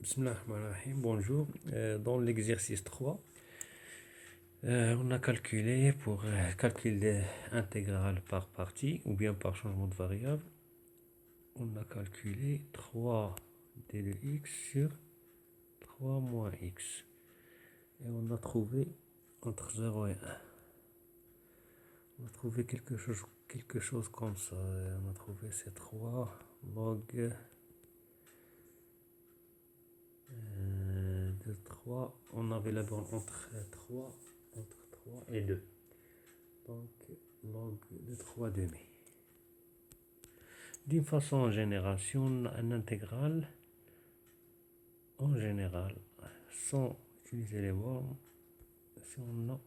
Bismillahirrahmanirrahim, bonjour. Dans l'exercice 3, on a calculé pour calculer intégrale par partie ou bien par changement de variable. On a calculé 3 d de x sur 3 moins x. Et on a trouvé entre 0 et 1. On a trouvé quelque chose comme ça. On a trouvé c'est 3 log de 3. On avait la borne entre 3 et 2. Donc log de 3 demi. D'une façon générale, si on a un intégral, en général, sans utiliser les bornes, si on a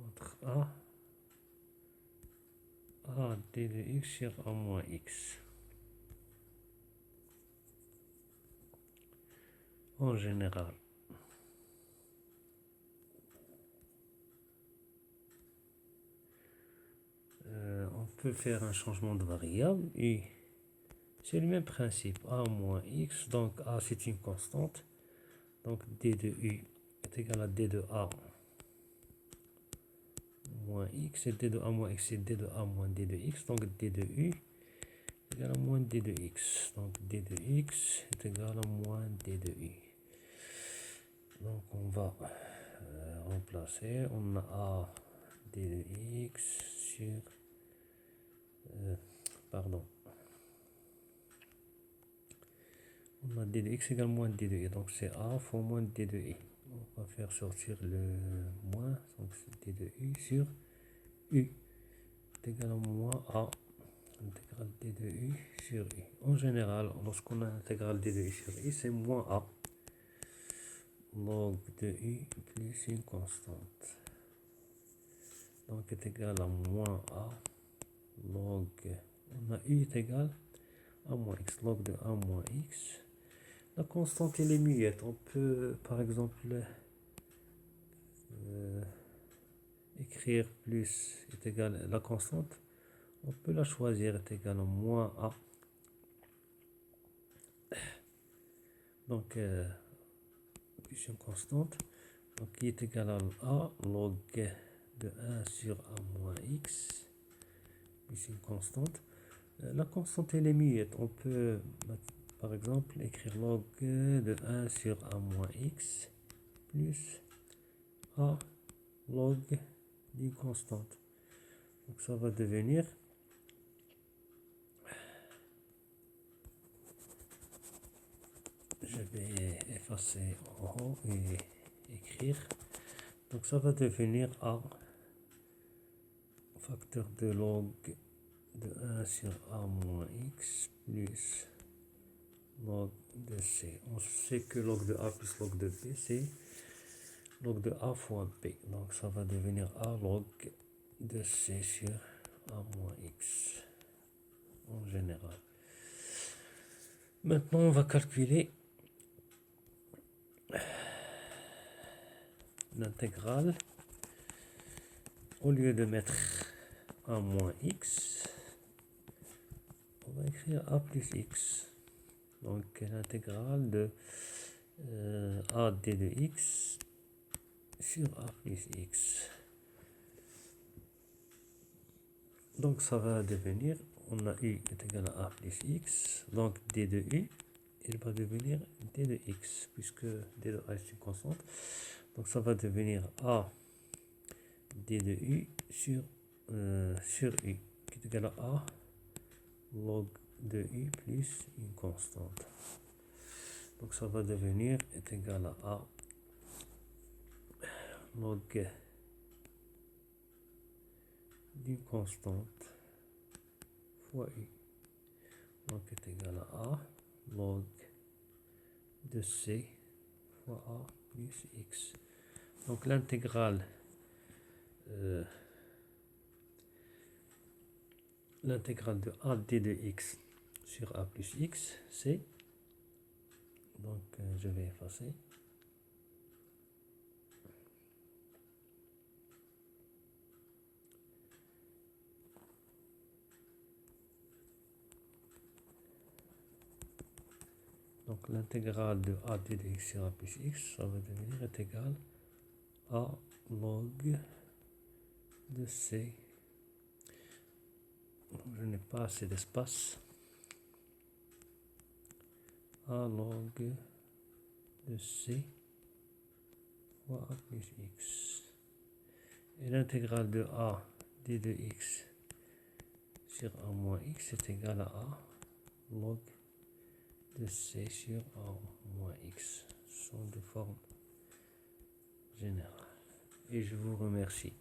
entre a d de x sur a moins x. En général, on peut faire un changement de variable et c'est le même principe, a moins x, donc a c'est une constante, donc d de u est égal à d de a moins x, et d de a moins x c'est d de a moins d de x, donc d de u est égal à moins d de x, donc d de x est égal à moins d de u. Donc on va remplacer, on a a d de x sur, pardon, on a d de x égale moins d de i, donc c'est a fois moins d de i. On va faire sortir le moins, donc c'est d de u sur u est égal à moins a intégrale d de u sur i. En général, lorsqu'on a intégrale d de u sur i, c'est moins a log de u plus une constante. Donc est égal à moins a log, on a u est égal à moins x, log de a moins x. La constante elle est muette. On peut par exemple écrire plus est égal à la constante. On peut la choisir est égal à moins a. Donc plus une constante. Donc qui est égal à a log de 1 sur a moins x plus une constante. La constante elle est muette. On peut par exemple écrire log de 1 sur a moins x plus a log d'une constante. Donc ça va devenir, je vais effacer en haut et écrire. Donc ça va devenir a facteur de log de 1 sur a moins x plus log de c. On sait que log de a plus log de b, c'est log de a fois b. Donc ça va devenir a log de c sur a moins x en général. Maintenant, on va calculer l'intégrale. Au lieu de mettre a moins x, on va écrire a plus x. Donc l'intégrale de a d de x sur a plus x. Donc ça va devenir, on a u est égal à a plus x, donc d de u, il va devenir d de x, puisque d de a est une constante. Donc ça va devenir a d de u sur u, qui est égal à a log de u plus une constante. Donc ça va devenir est égal à a log d'une constante fois u. Donc est égal à a log de c fois a plus x. Donc l'intégrale de a d de x sur a plus x, c'est, donc je vais effacer. Donc l'intégrale de a d de x sera plus x, ça va devenir est égal à log de c. Je n'ai pas assez d'espace. A log de c fois a plus x. Et l'intégrale de a d de x sur a moins x est égal à a log de c sur a moins x. Ce sont de forme générale. Et je vous remercie.